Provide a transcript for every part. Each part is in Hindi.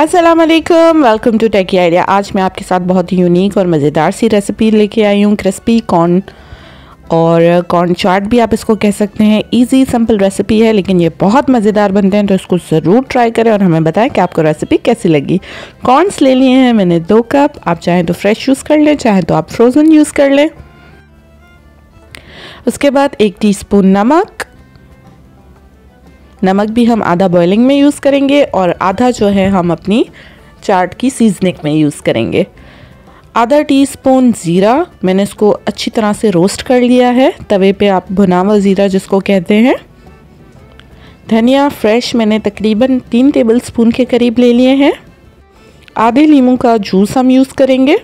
अस्सलाम वालेकुम, वेलकम टू टेकी आइडिया। आज मैं आपके साथ बहुत ही यूनिक और मज़ेदार सी रेसिपी लेके आई हूँ। क्रिस्पी कॉर्न और कॉर्न चाट भी आप इसको कह सकते हैं। इजी सिंपल रेसिपी है लेकिन ये बहुत मज़ेदार बनते हैं, तो इसको ज़रूर ट्राई करें और हमें बताएं कि आपको रेसिपी कैसी लगी। कॉर्नस ले लिए हैं मैंने 2 कप। आप चाहें तो फ्रेश यूज़ कर लें, चाहें तो आप फ्रोज़न यूज़ कर लें। उसके बाद 1 टीस्पून नमक भी हम आधा बॉइलिंग में यूज़ करेंगे और आधा जो है हम अपनी चाट की सीजनिंग में यूज़ करेंगे। आधा टीस्पून ज़ीरा, मैंने इसको अच्छी तरह से रोस्ट कर लिया है तवे पे, आप भुना हुआ ज़ीरा जिसको कहते हैं। धनिया फ्रेश मैंने तकरीबन 3 टेबलस्पून के करीब ले लिए हैं। आधे नींबू का जूस हम यूज़ करेंगे।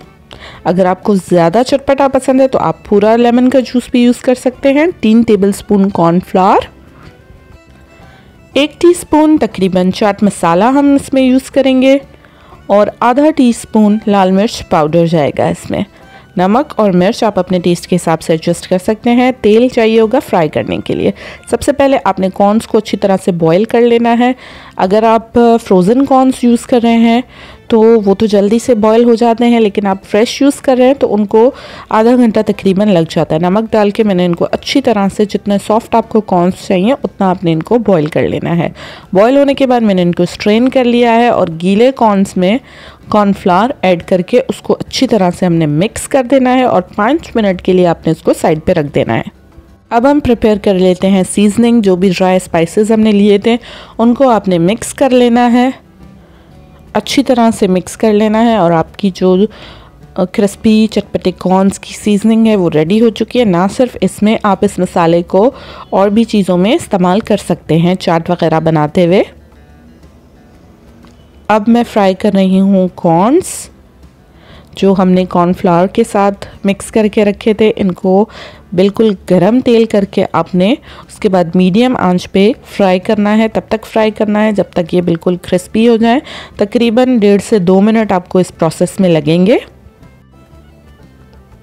अगर आपको ज़्यादा चटपटा पसंद है तो आप पूरा लेमन का जूस भी यूज़ कर सकते हैं। 3 टेबलस्पून कॉर्नफ्लावर, 1 टीस्पून तकरीबन चाट मसाला हम इसमें यूज़ करेंगे और आधा टीस्पून लाल मिर्च पाउडर जाएगा इसमें। नमक और मिर्च आप अपने टेस्ट के हिसाब से एडजस्ट कर सकते हैं। तेल चाहिए होगा फ्राई करने के लिए। सबसे पहले आपने कॉर्न्स को अच्छी तरह से बॉईल कर लेना है। अगर आप फ्रोज़न कॉर्न्स यूज़ कर रहे हैं तो वो तो जल्दी से बॉईल हो जाते हैं, लेकिन आप फ्रेश यूज़ कर रहे हैं तो उनको आधा घंटा तकरीबन लग जाता है। नमक डाल के मैंने इनको अच्छी तरह से, जितने सॉफ्ट आपको कॉर्न्स चाहिए उतना आपने इनको बॉईल कर लेना है। बॉईल होने के बाद मैंने इनको स्ट्रेन कर लिया है और गीले कॉर्न्स में कॉर्नफ्लावर ऐड करके उसको अच्छी तरह से हमने मिक्स कर देना है और 5 मिनट के लिए आपने इसको साइड पे रख देना है। अब हम प्रिपेयर कर लेते हैं सीजनिंग। जो भी ड्राई स्पाइसेस हमने लिए थे उनको आपने मिक्स कर लेना है, अच्छी तरह से मिक्स कर लेना है और आपकी जो क्रिस्पी चटपटे कॉर्न्स की सीजनिंग है वो रेडी हो चुकी है। ना सिर्फ इसमें, आप इस मसाले को और भी चीज़ों में इस्तेमाल कर सकते हैं चाट वगैरह बनाते हुए। अब मैं फ्राई कर रही हूँ कॉर्न्स जो हमने कॉर्नफ्लावर के साथ मिक्स करके रखे थे। इनको बिल्कुल गरम तेल करके आपने उसके बाद मीडियम आंच पे फ्राई करना है। तब तक फ्राई करना है जब तक ये बिल्कुल क्रिस्पी हो जाए। तकरीबन 1.5 से 2 मिनट आपको इस प्रोसेस में लगेंगे।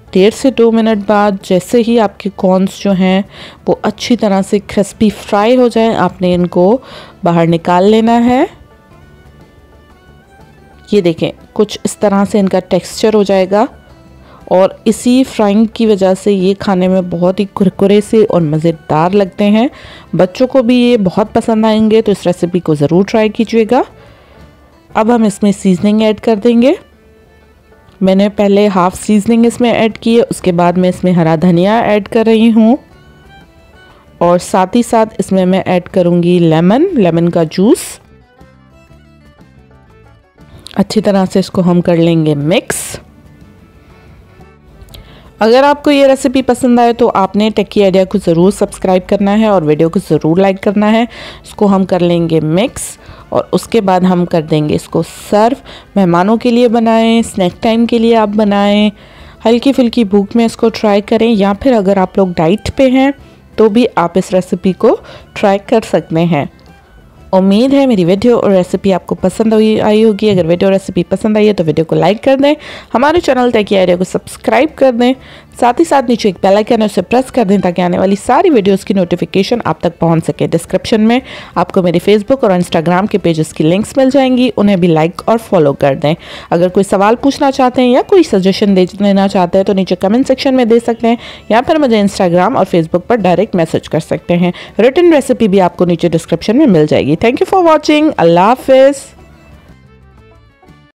1.5 से 2 मिनट बाद जैसे ही आपके कॉर्न्स जो हैं वो अच्छी तरह से क्रिस्पी फ्राई हो जाए, आपने इनको बाहर निकाल लेना है। ये देखें, कुछ इस तरह से इनका टेक्सचर हो जाएगा और इसी फ्राइंग की वजह से ये खाने में बहुत ही कुरकुरे से और मज़ेदार लगते हैं। बच्चों को भी ये बहुत पसंद आएंगे, तो इस रेसिपी को ज़रूर ट्राई कीजिएगा। अब हम इसमें सीजनिंग ऐड कर देंगे। मैंने पहले हाफ सीजनिंग इसमें ऐड की है, उसके बाद मैं इसमें हरा धनिया ऐड कर रही हूँ और साथ ही साथ इसमें मैं ऐड करूँगी लेमन का जूस। अच्छी तरह से इसको हम कर लेंगे मिक्स। अगर आपको ये रेसिपी पसंद आए तो आपने टेकी आइडिया को ज़रूर सब्सक्राइब करना है और वीडियो को ज़रूर लाइक करना है। इसको हम कर लेंगे मिक्स और उसके बाद हम कर देंगे इसको सर्व। मेहमानों के लिए बनाएं, स्नैक टाइम के लिए आप बनाएं, हल्की फुल्की भूख में इसको ट्राई करें, या फिर अगर आप लोग डाइट पे हैं तो भी आप इस रेसिपी को ट्राई कर सकते हैं। उम्मीद है मेरी वीडियो और रेसिपी आपको पसंद आई होगी। अगर वीडियो और रेसिपी पसंद आई है तो वीडियो को लाइक कर दें, हमारे चैनल टेकी आइडिया को सब्सक्राइब कर दें, साथ ही साथ नीचे एक बेल आइकन है उसे प्रेस कर दें ताकि आने वाली सारी वीडियोस की नोटिफिकेशन आप तक पहुंच सके। डिस्क्रिप्शन में आपको मेरे फेसबुक और इंस्टाग्राम के पेजेस की लिंक्स मिल जाएंगी, उन्हें भी लाइक और फॉलो कर दें। अगर कोई सवाल पूछना चाहते हैं या कोई सजेशन देना चाहते हैं तो नीचे कमेंट सेक्शन में दे सकते हैं या फिर मुझे इंस्टाग्राम और फेसबुक पर डायरेक्ट मैसेज कर सकते हैं। रिटन रेसिपी भी आपको नीचे डिस्क्रिप्शन में मिल जाएगी। Thank you for watching. Allah हाफिज़।